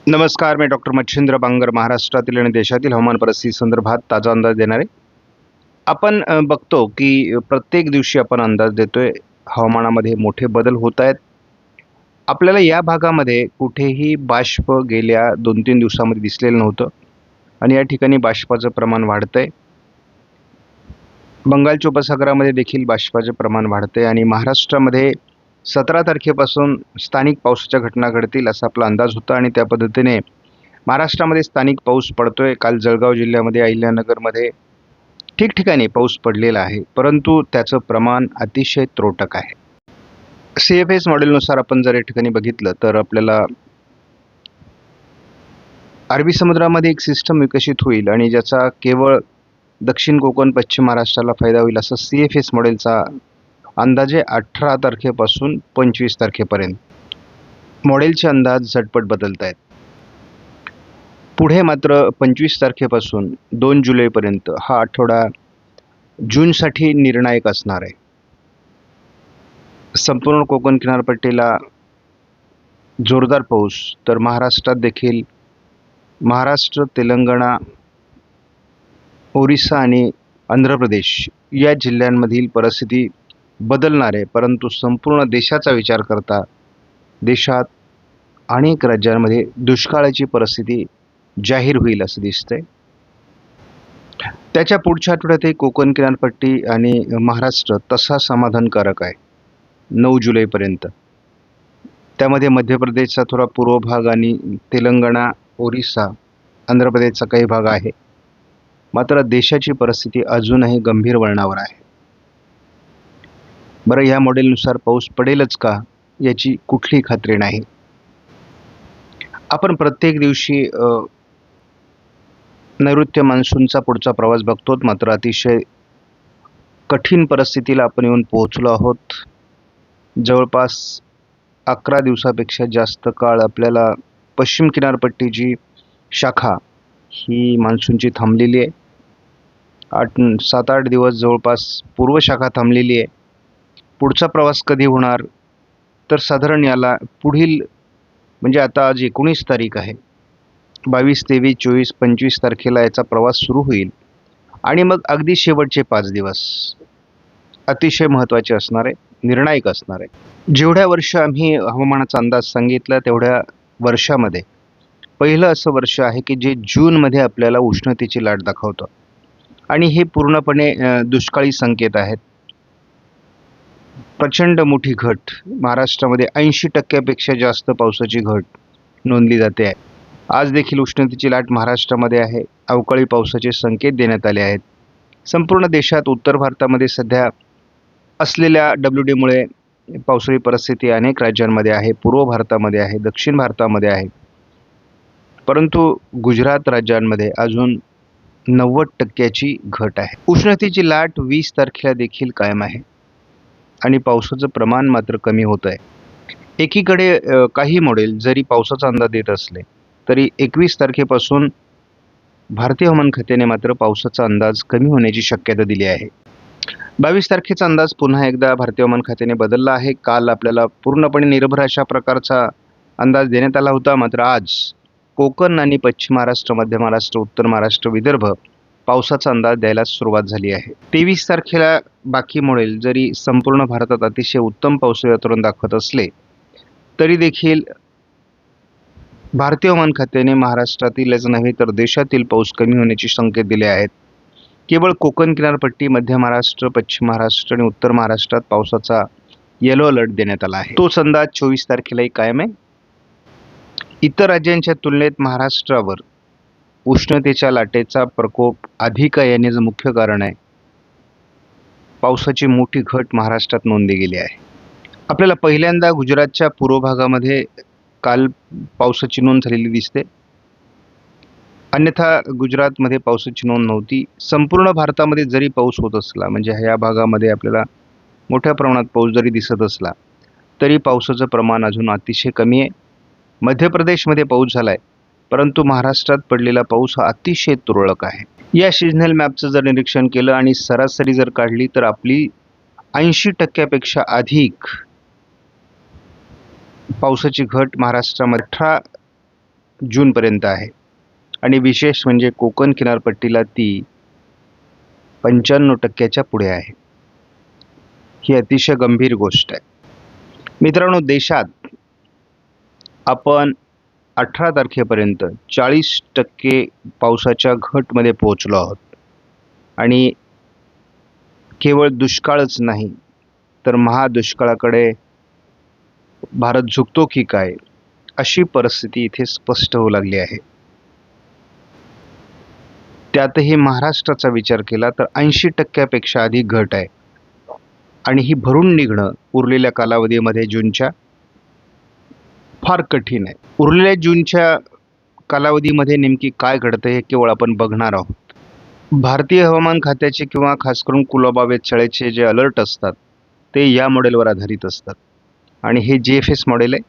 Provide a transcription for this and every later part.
नमस्कार, मी डॉक्टर मच्छिंद्र बांगर महाराष्ट्रातील आणि देशातील हवामान परिस्थिती संदर्भात ताजा अंदाज देणार आहे. आपण बघतो की प्रत्येक दिवशी आपण अंदाज देतोय, हवामानामध्ये मोठे बदल होत आहेत. आपल्याला या भागामध्ये कुठेही बाष्प गेल्या 2-3 दिवसामध्ये दिसलेलं नव्हतं आणि या ठिकाणी बाष्पाचं प्रमाण वाढतंय. बंगालच्या उपसागरामध्ये देखील बाष्पाचे प्रमाण वाढतंय आणि महाराष्ट्रामध्ये 17 तारखेपासून स्थानिक पावसाच्या घटना घडतील असा आपला अंदाज होता आणि त्या पद्धतीने महाराष्ट्रामध्ये स्थानिक पाऊस पडतोय. काल जळगाव जिल्ह्यामध्ये, अहिल्यानगरमध्ये ठिकठिकाणी पाऊस पडलेला आहे, परंतु त्याचं प्रमाण अतिशय त्रोटक आहे. CFS मॉडेलनुसार आपण जर या ठिकाणी बघितलं तर आपल्याला अरबी समुद्रामध्ये एक सिस्टम विकसित होईल आणि ज्याचा केवळ दक्षिण कोकण, पश्चिम महाराष्ट्राला फायदा होईल असं CFS मॉडेलचा अंदाजे 18 तारखेपासून 25 तारखेपर्यंत. मॉडेलचे अंदाज झटपट बदलत आहेत. पुढे मात्र 25 तारखेपासून 2 जुलैपर्यंत हा आठवडा जूनसाठी निर्णायक असणार आहे. संपूर्ण कोकण किनारपट्टीला जोरदार पाऊस, तर महाराष्ट्रात देखील महाराष्ट्र, तेलंगणा, ओरिसा आणि आंध्र प्रदेश या जिल्ह्यांमधील परिस्थिती बदलणार आहे. परंतु संपूर्ण देशाचा विचार करता देशात अनेक राज्यांमध्ये दुष्काळाची परिस्थिती जाहीर होईल असं दिसतंय. त्याच्या पुढच्या आठवड्यातही कोकण किनारपट्टी आणि महाराष्ट्र तसा समाधानकारक आहे 9 जुलैपर्यंत. त्यामध्ये मध्य प्रदेशचा थोडा पूर्व भाग आणि तेलंगणा, ओरिसा, आंध्र प्रदेशचा काही भाग आहे. मात्र देशाची परिस्थिती अजूनही गंभीर वळणावर आहे. बरं, या मॉडेलनुसार पाऊस पडेलच का याची कुठली खात्री नाही. आपण प्रत्येक दिवशी नैऋत्य मान्सूनचा पुढचा प्रवास बघतोत, मात्र अतिशय कठीण परिस्थितीला आपण येऊन पोहोचलो आहोत. जवळपास 11 दिवसापेक्षा जास्त काळ आपल्याला पश्चिम किनारपट्टीची शाखा ही मान्सूनची थांबलेली आहे. 7-8 दिवस जवळपास पूर्व शाखा थांबलेली आहे. पुढचा प्रवास कधी होणार तर साधारण याला पुढील म्हणजे आता आज 19 तारीख आहे, 22, 23, 24, 25 तारखेला याचा प्रवास सुरू होईल आणि मग अगदी शेवटचे 5 दिवस अतिशय महत्त्वाचे असणार आहे, निर्णायक असणार आहे. जेवढ्या वर्ष आम्ही हवामानाचा अंदाज सांगितला तेवढ्या वर्षामध्ये पहिलं असं वर्ष आहे की जे जूनमध्ये आपल्याला उष्णतेची लाट दाखवतं आणि हे पूर्णपणे दुष्काळी संकेत आहेत. प्रचंड मोठी घट महाराष्ट्रामध्ये 80% जास्त पावसाची घट नोंदली जाते आहे. आज देखील उष्णतेची लाट महाराष्ट्रामध्ये आहे. अवकाळी पावसाचे संकेत देण्यात आले आहेत. संपूर्ण देशात उत्तर भारतामध्ये सध्या असलेल्या WDमुळे पावसाळी परिस्थिती अनेक राज्यांमध्ये आहे, पूर्व भारतामध्ये आहे, दक्षिण भारतामध्ये आहे. परंतु गुजरात राज्यांमध्ये अजून 90% घट आहे. उष्णतेची लाट 20 तारखेला देखील कायम आहे आणि पावसाचं प्रमाण मात्र कमी होत आहे. एकीकडे काही मॉडेल जरी पावसाचा अंदाज देत असले तरी 21 तारखेपासून भारतीय हवामान खात्याने मात्र पावसाचा अंदाज कमी होण्याची शक्यता दिली आहे. 22 तारखेचा अंदाज पुन्हा एकदा भारतीय हवामान खात्याने बदलला आहे. काल आपल्याला पूर्णपणे निर्भर अशा प्रकारचा अंदाज देण्यात आला होता, मात्र आज कोकण आणि पश्चिम महाराष्ट्र, मध्य महाराष्ट्र, उत्तर महाराष्ट्र, विदर्भ पावसाचा अंदाज द्यायला सुरुवात झाली आहे. 23 तारखेला बाकी मॉडेल जरी संपूर्ण भारतात अतिशय उत्तम पावसाळी वातावरण दाखवत असले तरी देखील भारतीय हवामान खात्याने महाराष्ट्रातीलच नव्हे तर देशातील पाऊस कमी होण्याचे संकेत दिले आहेत. केवळ कोकण किनारपट्टी, मध्य महाराष्ट्र, पश्चिम महाराष्ट्र आणि उत्तर महाराष्ट्रात पावसाचा येलो अलर्ट देण्यात आला आहे. तोच अंदाज 24 तारखेलाही कायम आहे. इतर राज्यांच्या तुलनेत महाराष्ट्रावर उष्णतेच्या लाटेचा प्रकोप अधिक आहे, याचे मुख्य कारण आहे पावसाची मोठी घट महाराष्ट्रात नोंदली गेली आहे. आपल्याला पहिल्यांदा गुजरातच्या पूर्व भागामध्ये काल पावसाची नोंद झालेली दिसते, अन्यथा गुजरातमध्ये पावसाची नोंद नव्हती. संपूर्ण भारतामध्ये जरी पाऊस होत असला, म्हणजे ह्या भागामध्ये आपल्याला मोठ्या प्रमाणात पाऊस जरी दिसत असला तरी पावसाचं प्रमाण अजून अतिशय कमी आहे. मध्य प्रदेशमध्ये पाऊस झाला आहे, परंतु महाराष्ट्रात पडलेला पाऊस हा अतिशय तुरळक आहे. या सिजनल मॅपचं जर निरीक्षण केलं आणि सरासरी जर काढली तर आपली 80% अधिक पावसाची घट महाराष्ट्रामध्ये 18 जूनपर्यंत आहे आणि विशेष म्हणजे कोकण किनारपट्टीला ती 95% पुढे आहे. ही अतिशय गंभीर गोष्ट आहे. मित्रांनो, देशात आपण 18 तारखेपर्यंत 40% पावसाच्या घटमध्ये पोहोचलो आहोत आणि केवळ दुष्काळच नाही तर महादुष्काळाकडे भारत झुकतो की काय, अशी परिस्थिती इथे स्पष्ट होऊ लागली आहे. त्यातही महाराष्ट्राचा विचार केला तर 80% अधिक घट आहे आणि ही भरून निघणं उरलेल्या कालावधीमध्ये जूनच्या फार कठीण आहे. उरलेल्या जूनच्या कालावधीमध्ये नेमकी काय घडतं हे केवळ आपण बघणार आहोत. भारतीय हवामान खात्याचे किंवा खास करून कुलाबा वेधशाळेचे जे अलर्ट असतात ते या मॉडेलवर आधारित असतात आणि हे GFS मॉडेल आहे.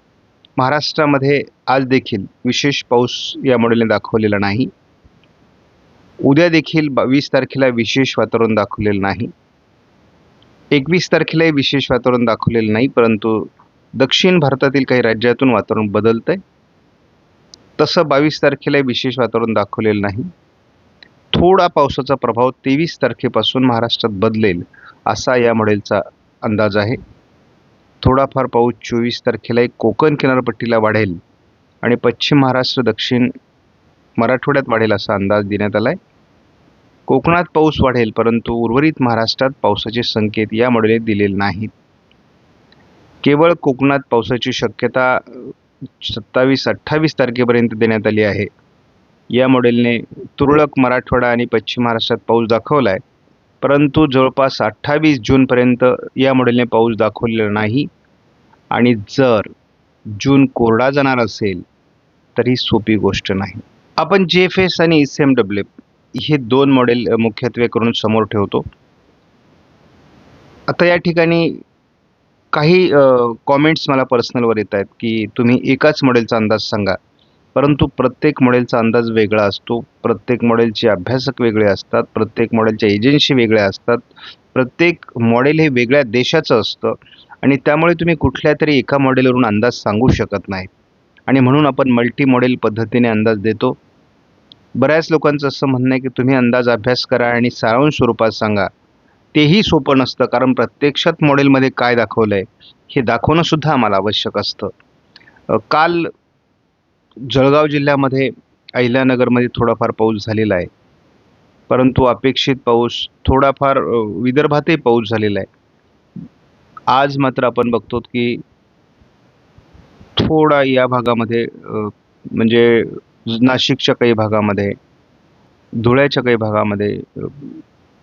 महाराष्ट्रामध्ये आज देखील विशेष पाऊस या मॉडेलने दाखवलेला नाही. उद्या देखील 22 तारखेला विशेष वातावरण दाखवलेलं नाही. 21 तारखेलाही विशेष वातावरण दाखवलेलं नाही, परंतु दक्षिण भारतातील काही राज्यातून वातावरण बदलतंय. तसं 22 तारखेला विशेष वातावरण दाखवलेलं नाही. थोडा पावसाचा प्रभाव 23 तारखेपासून महाराष्ट्रात बदलेल असा या मॉडेलचा अंदाज आहे. थोडाफार पाऊस 24 तारखेला कोकण किनारपट्टीला वाढेल आणि पश्चिम महाराष्ट्र, दक्षिण मराठवाड्यात वाढेल असा अंदाज देण्यात आला आहे. कोकणात पाऊस वाढेल, परंतु उर्वरित महाराष्ट्रात पावसाचे संकेत या मॉडेलने दिलेले नाहीत. केवळ कोकणात पावसाची शक्यता 27-28 तारखेपर्यंत देण्यात आली आहे. या मॉडेलने तुरळक मराठवाडा आणि पश्चिम महाराष्ट्रात पाऊस दाखवला आहे, परंतु जवळपास 28 जूनपर्यंत या मॉडेलने पाऊस दाखवलेला नाही आणि जर जून कोरडा जाणार असेल तर ही सोपी गोष्ट नाही. आपण GFS आणि ECMW हे दोन मॉडेल मुख्यत्वे करून समोर ठेवतो. आता या ठिकाणी काही कॉमेंट्स मला पर्सनलवर येत आहेत की तुम्ही एकाच मॉडेलचा अंदाज सांगा, परंतु प्रत्येक मॉडेलचा अंदाज वेगळा असतो. प्रत्येक मॉडेलचे अभ्यासक वेगळे असतात, प्रत्येक मॉडेलच्या एजन्सी वेगळ्या असतात, प्रत्येक मॉडेल हे वेगळ्या देशाचं असतं आणि त्यामुळे तुम्ही कुठल्या तरी एका मॉडेलवरून अंदाज सांगू शकत नाही आणि म्हणून आपण मल्टी मॉडेल पद्धतीने अंदाज देतो. बऱ्याच लोकांचं असं म्हणणं आहे की तुम्ही अंदाज अभ्यास करा आणि सारांश स्वरूपात सांगा. तेही सोपं नसतं, कारण प्रत्यक्षात मॉडेलमध्ये काय दाखवलं आहे हे दाखवणं सुद्धा आम्हाला आवश्यक असतं. काल जळगाव जिल्ह्यामध्ये अहिल्यानगरमध्ये थोडाफार पाऊस झालेला आहे, परंतु अपेक्षित पाऊस थोडाफार विदर्भातही पाऊस झालेला आहे. आज मात्र आपण बघतो की थोडा या भागामध्ये म्हणजे नाशिकच्या काही भागामध्ये, धुळ्याच्या काही भागामध्ये,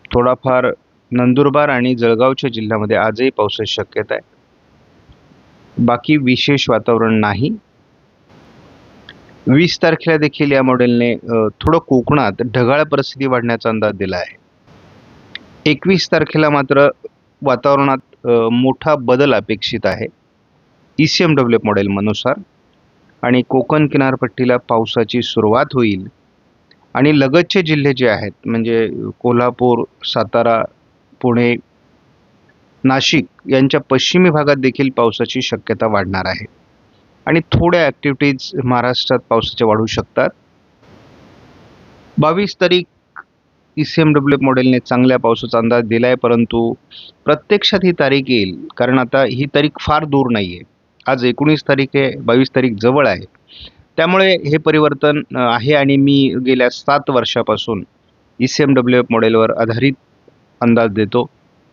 थोडाफार नंदुरबार आणि जळगावच्या जिल्ह्यामध्ये आजही पावसाची शक्यता आहे. बाकी विशेष वातावरण नाही. 20 तारखेला देखील या मॉडेलने थोडं कोकणात ढगाळ परिस्थिती वाढण्याचा अंदाज दिला आहे. 21 तारखेला मात्र वातावरणात मोठा बदल अपेक्षित आहे ECMW मॉडेलनुसार आणि कोकण किनारपट्टीला पावसाची सुरुवात होईल आणि लगतचे जिल्हे जे आहेत म्हणजे कोल्हापूर, सातारा, पुणे, नाशिक यांच्या पश्चिमी भागात देखील पावसाची शक्यता वाढणार आहे आणि थोड्या ॲक्टिव्हिटीज महाराष्ट्रात पावसाच्या वाढू शकतात. 22 तारीख ECMW मॉडेलने चांगल्या पावसाचा अंदाज दिला आहे, परंतु प्रत्यक्षात ही तारीख येईल, कारण आता ही तारीख फार दूर नाही आहे. आज 19 तारीख आहे, 22 तारीख जवळ आहे. त्यामुळे हे परिवर्तन आहे आणि मी गेल्या 7 वर्षापासून ECMW मॉडेलवर आधारित अंदाज देतो.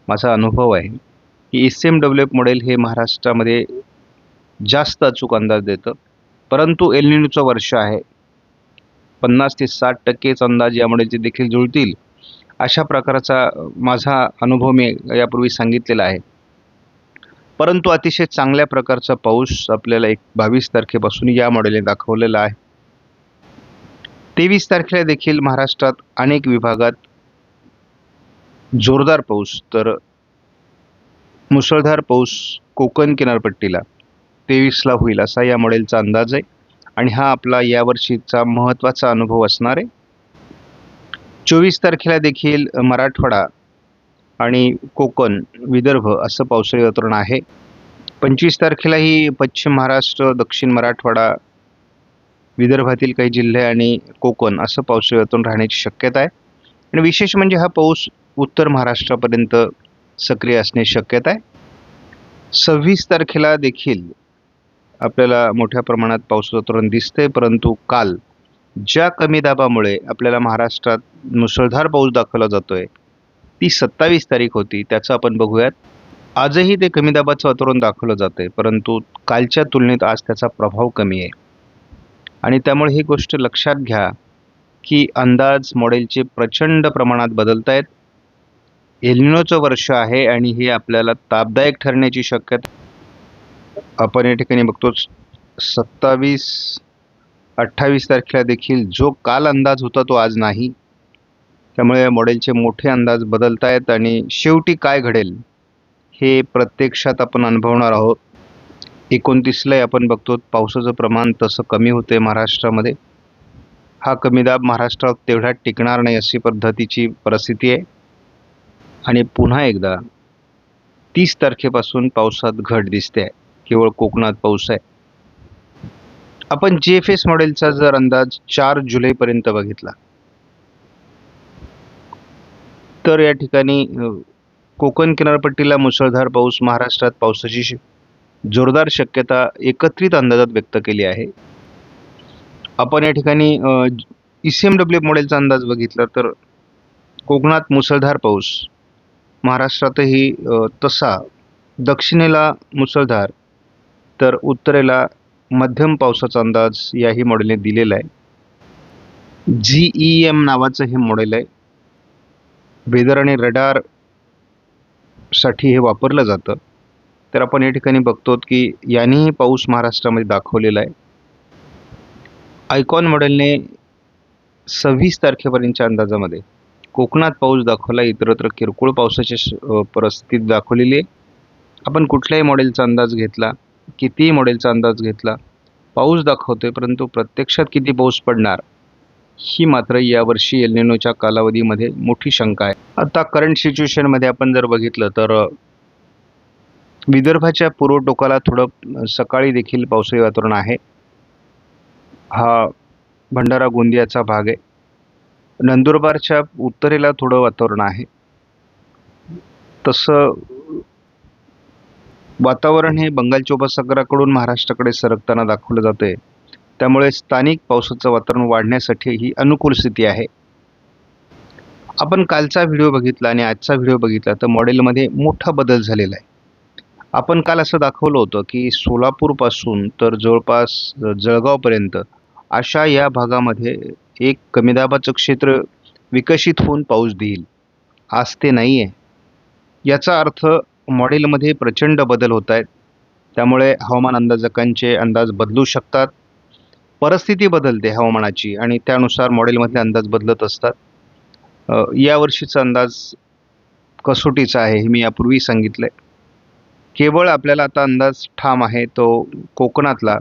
माझा अनुभव आहे की ECMW मॉडेल हे महाराष्ट्रामध्ये जास्त अचूक अंदाज देतं, परंतु एल निनोचं वर्ष आहे. 50 ते 60% अंदाज या मॉडेलचे देखील जुळतील अशा प्रकारचा माझा अनुभव मी यापूर्वी सांगितलेला आहे. परंतु अतिशय चांगल्या प्रकारचा पाऊस आपल्याला 22 तारखेपासून या मॉडेलने दाखवलेला आहे. 23 तारखेला देखील महाराष्ट्रात अनेक विभागात जोरदार पाऊस, तर मुसळधार पाऊस कोकण किनारपट्टीला 23ला होईल असा या मॉडेलचा अंदाज आहे आणि हा आपला यावर्षीचा महत्त्वाचा अनुभव असणार आहे. 24 तारखेला देखील मराठवाडा आणि कोकण, विदर्भ असं पावसाळी वातावरण आहे. 25 तारखेलाही पश्चिम महाराष्ट्र, दक्षिण मराठवाडा, विदर्भातील काही जिल्हे आणि कोकण असं पावसाळी वातावरण राहण्याची शक्यता आहे. आणि विशेष म्हणजे हा पाऊस उत्तर महाराष्ट्रापर्यंत सक्रिय असण्याची शक्यता आहे. 26 तारखेला देखील आपल्याला मोठ्या प्रमाणात पावसाचं वातावरण दिसतंय, परंतु काल ज्या कमी दाबामुळे आपल्याला महाराष्ट्रात मुसळधार पाऊस दाखवला जातोय, ती 27 तारीख होती. त्याचं आपण बघूयात. आजही ते कमी दाबाचं वातावरण दाखवलं जातंय, परंतु कालच्या तुलनेत आज त्याचा प्रभाव कमी आहे. आणि त्यामुळे ही गोष्ट लक्षात घ्या की अंदाज मॉडेलचे प्रचंड प्रमाणात बदलत आहेत. एल-निनोचं वर्ष आहे आणि हे आपल्याला तापदायक ठरण्याची शक्यता आपण या ठिकाणी बघतोच. 27-28 तारखेला देखील जो काल अंदाज होता तो आज नाही. त्यामुळे मॉडेलचे मोठे अंदाज बदलत आहेत आणि शेवटी काय घडेल हे प्रत्यक्षात आपण अनुभवणार आहोत. 29ला आपण बघतो पावसाचं प्रमाण तसं कमी होते महाराष्ट्रामध्ये. हा कमी दाब महाराष्ट्रात तेवढा टिकणार नाही अशी पद्धतीची परिस्थिती आहे. आणि पुन्हा एकदा 30 तारखेपासून पावसात घट दिसते. केवळ कोकणात पाऊस आहे. आपण GFS मॉडेलचा जर अंदाज 4 जुलैपर्यंत बघितला तर या ठिकाणी कोकण किनारपट्टीला मुसळधार पाऊस, महाराष्ट्रात पावसाची जोरदार शक्यता एकत्रित अंदाजात व्यक्त केली आहे. आपण या ठिकाणी ECMW मॉडेलचा अंदाज बघितला तर कोकणात मुसळधार पाऊस, महाराष्ट्रातही तसा, दक्षिणेला मुसळधार तर उत्तरेला मध्यम पावसाचा अंदाज याही मॉडेलने दिलेला आहे. GEM नावाचं हे मॉडेल आहे. वेदर आणि रडार साठी हे वापरलं जातं. तर आपण या ठिकाणी बघतो की यानेही पाऊस महाराष्ट्रामध्ये दाखवलेला आहे. आयकॉन मॉडेलने 26 तारखेपर्यंतच्या अंदाजामध्ये कोकणात पाऊस दाखवला, इतरत्र किरकोळ पावसाची परिस्थिती दाखवलेली आहे. आपण कुठल्याही मॉडेलचा अंदाज घेतला, कितीही मॉडेलचा अंदाज घेतला, पाऊस दाखवतोय, परंतु प्रत्यक्षात किती पाऊस पडणार ही मात्र यावर्षी एल-निनोच्या कालावधीमध्ये मोठी शंका आहे. आता करंट सिच्युएशनमध्ये आपण जर बघितलं तर विदर्भाच्या पूर्व टोकाला थोडं सकाळी देखील पावसाळी वातावरण आहे. हा भंडारा गोंदियाचा भाग आहे. नंदुरबारच्या उत्तरेला थोडं वातावरण आहे. तसं वातावरण हे बंगालच्या उपसागराकडून महाराष्ट्राकडे सरकताना दाखवलं जाते. त्यामुळे स्थानिक पावसाचं वातावरण वाढण्यासाठी ही अनुकूल स्थिती आहे. आपण कालचा व्हिडिओ बघितला आणि आजचा व्हिडिओ बघितला तर मॉडेलमध्ये मोठा बदल झालेला आहे. आपण काल असं दाखवलं होतं की सोलापूरपासून तर जवळपास जळगावपर्यंत अशा या भागामध्ये एक कमी दाबाचं क्षेत्र विकसित होऊन पाऊस देईल. आज ते नाही आहे. याचा अर्थ मॉडेलमध्ये प्रचंड बदल होत आहेत. त्यामुळे हवामान अंदाजकांचे अंदाज बदलू शकतात. परिस्थिती बदलते हवामानाची आणि त्यानुसार मॉडेलमधले अंदाज बदलत असतात. यावर्षीचा अंदाज कसोटीचा आहे हे मी यापूर्वी सांगितलं आहे. केवळ आपल्याला आता अंदाज ठाम आहे तो कोकणातला.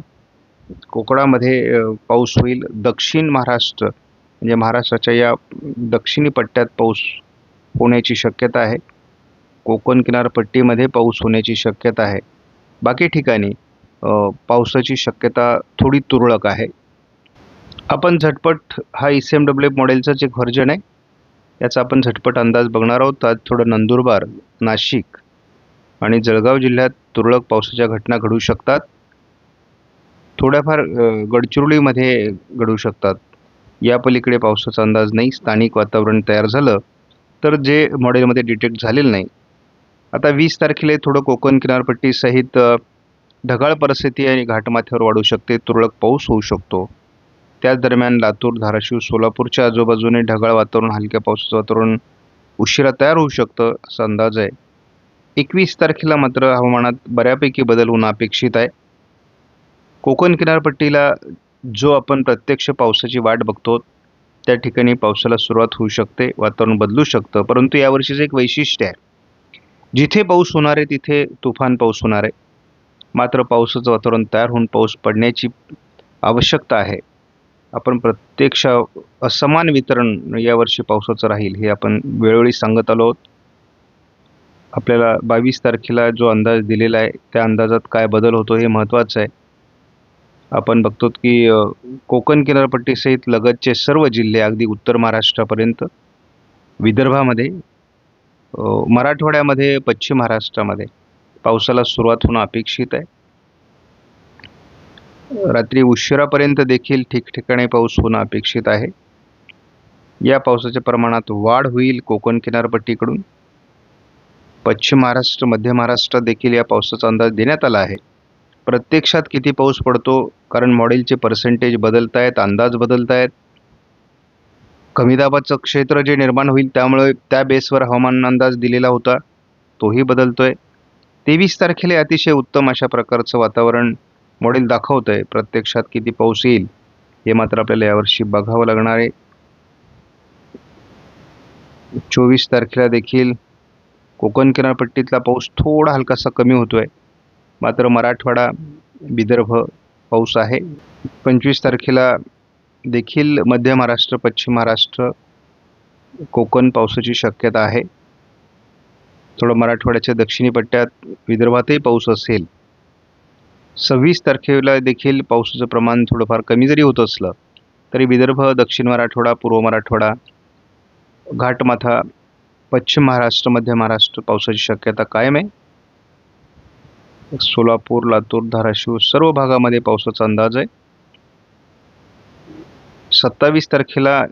कोकणामध्ये पाऊस होईल. दक्षिण महाराष्ट्र म्हणजे महाराष्ट्राच्या या दक्षिणी पट्ट्यात पाऊस होण्याची शक्यता आहे. कोकण किनारपट्टीमध्ये पाऊस होण्याची शक्यता आहे. बाकी ठिकाणी पावसाची शक्यता थोडी तुरळक आहे. आपण झटपट हा ECMW मॉडेलचाच एक व्हर्जन आहे, याचा आपण झटपट अंदाज बघणार आहोत. आज थोडं नंदुरबार, नाशिक आणि जळगाव जिल्ह्यात तुरळक पावसाच्या घटना घडू शकतात. थोड्याफार गडचिरोलीमध्ये घडू शकतात. या पलीकडे पावसाचा अंदाज नाही. स्थानिक वातावरण तयार झालं तर जे मॉडेलमध्ये डिटेक्ट झालेलं नाही. आता 20 तारखेला थोडं कोकण किनारपट्टी सहित ढगाळ परिस्थिती आणि घाटमाथ्यावर वाढू शकते. तुरळक पाऊस होऊ शकतो. त्याच दरम्यान लातूर, धाराशिव, सोलापूरच्या आजूबाजूने ढगाळ वातावरण, हलक्या पावसाचं वातावरण उशिरा तयार होऊ शकतं असा अंदाज आहे. 21 तारखेला मात्र हवामानात बऱ्यापैकी बदल होणं अपेक्षित आहे. कोकण किनारपट्टीला जो आपण प्रत्यक्ष पावसाची वाट बघतो त्या ठिकाणी पावसाला सुरुवात होऊ शकते, वातावरण बदलू शकतं. परंतु यावर्षीचं एक वैशिष्ट्य आहे, जिथे पाऊस होणार आहे तिथे तुफान पाऊस होणार आहे. मात्र पावसाचं वातावरण तयार होऊन पाऊस पडण्याची आवश्यकता आहे. आपण प्रत्यक्ष असमान वितरण यावर्षी पावसाचं राहील हे आपण वेळोवेळी सांगत आलो आहोत. आपल्याला 22 तारखेला जो अंदाज दिलेला आहे त्या अंदाजात काय बदल होतो हे महत्त्वाचं आहे. आपण बघतो की कोकण किनारपट्टीसहित लगतचे सर्व जिल्हे अगदी उत्तर महाराष्ट्रापर्यंत, विदर्भामध्ये, मराठवाड्यामध्ये, पश्चिम महाराष्ट्रामध्ये पावसाला सुरुवात होणं अपेक्षित आहे. रात्री उशिरापर्यंत देखील ठिकठिकाणी पाऊस होणं अपेक्षित आहे. या पावसाच्या प्रमाणात वाढ होईल कोकण किनारपट्टीकडून. पश्चिम महाराष्ट्र, मध्य महाराष्ट्रात देखील या पावसाचा अंदाज देण्यात आला आहे. प्रत्यक्षात किती पाऊस पडतो, कारण मॉडेलचे पर्सेंटेज बदलत आहेत, अंदाज बदलत आहेत. कमी दाबाचं क्षेत्र जे निर्माण होईल त्यामुळे त्या बेसवर हवामान अंदाज दिलेला होता तोही बदलतोय. 23 तारखेला अतिशय उत्तम अशा प्रकारचं वातावरण मॉडेल दाखवत आहे. प्रत्यक्षात किती पाऊस येईल हे मात्र आपल्याला यावर्षी बघावं लागणार आहे. 24 तारखेला देखील कोकण किनारपट्टीतला पाऊस थोडा हलकासा कमी होतोय, मात्र मराठवाडा, विदर्भ पाऊस आहे. 25 तारखेला देखील मध्य महाराष्ट्र, पश्चिम महाराष्ट्र, कोकण पावसाची शक्यता आहे. थोडं मराठवाड्याच्या दक्षिणी पट्ट्यात, विदर्भातही पाऊस असेल. 26 तारखेला देखील पावसाचं प्रमाण थोडंफार कमी जरी होत असलं तरी विदर्भ, दक्षिण मराठवाडा, पूर्व मराठवाडा, घाटमाथा, पश्चिम महाराष्ट्र, मध्य महाराष्ट्र पावसाची शक्यता कायम आहे. सोलापूर, लातूर, धाराशिव सर्व भागामध्ये पावसाचा अंदाज आहे. 27 तारखेला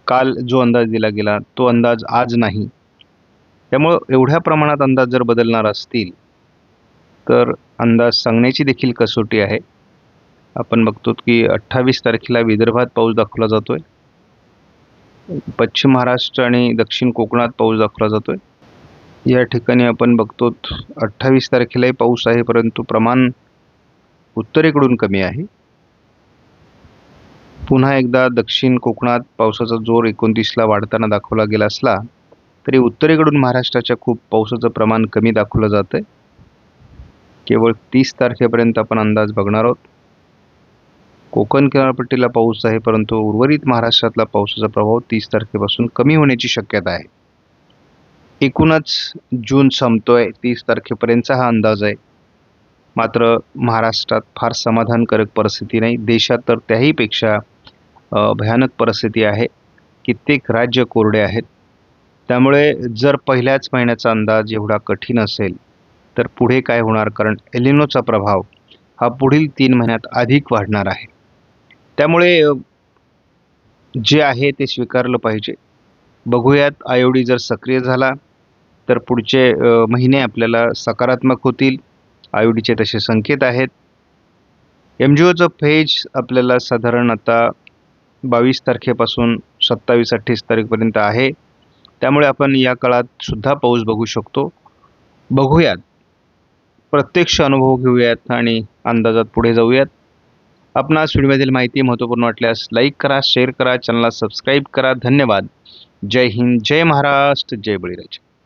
काल जो अंदाज दिला गेला तो अंदाज आज नाही. त्यामुळं एवढ्या प्रमाणात अंदाज जर बदलणार असतील तर अंदाज सांगण्याची देखील कसोटी आहे. आपण बघतो की 28 तारखेला विदर्भात पाऊस दाखवला जातोय, पश्चिम महाराष्ट्र आणि दक्षिण कोकणात पाऊस दाखवला जातोय. या ठिकाणी आपण बघतो 28 तारखेलाही पाऊस आहे, परंतु प्रमाण उत्तरेकडून कमी आहे. पुन्हा एकदा दक्षिण कोकणात पावसाचा जोर 29ला वाढताना दाखवला गेला असला तरी उत्तरेकडून महाराष्ट्राच्या खूप पावसाचं प्रमाण कमी दाखवलं जातंय. केवळ 30 तारखेपर्यंत आपण अंदाज बघणार आहोत. कोकण किनारपट्टीला पाऊस आहे, परंतु उर्वरित महाराष्ट्रातला पावसाचा प्रभाव 30 तारखेपासून कमी होण्याची शक्यता आहे. एकूणच जून संपतोय, 30 तारखेपर्यंतचा हा अंदाज आहे. मात्र महाराष्ट्रात फार समाधानकारक परिस्थिती नाही. देशात तर त्याहीपेक्षा भयानक परिस्थिती आहे. कित्येक राज्य कोरडे आहेत. त्यामुळे जर पहिल्याच महिन्याचा अंदाज एवढा कठीण असेल तर पुढे काय होणार, कारण एलिनोचा प्रभाव हा पुढील 3 महिन्यात अधिक वाढणार आहे. त्यामुळे जे आहे ते स्वीकारलं पाहिजे. बघूयात आयोडी जर सक्रिय झाला तर पुढचे महिने आपल्याला सकारात्मक होतील. आयोडीचे तसे संकेत आहेत. MGOचं फेज आपल्याला साधारण आता 22 तारखेपासून 27-28 तारखेपर्यंत आहे. त्यामुळे आपण या काळात सुद्धा पाऊस बघू शकतो. बघूयात, प्रत्यक्ष अनुभव घेऊयात आणि अंदाजात पुढे जाऊयात. आपणास व्हिडिओमधील माहिती महत्त्वपूर्ण वाटल्यास लाईक करा, शेअर करा, चॅनलला सबस्क्राईब करा. धन्यवाद. जय हिंद, जय महाराष्ट्र, जय बळीराजा.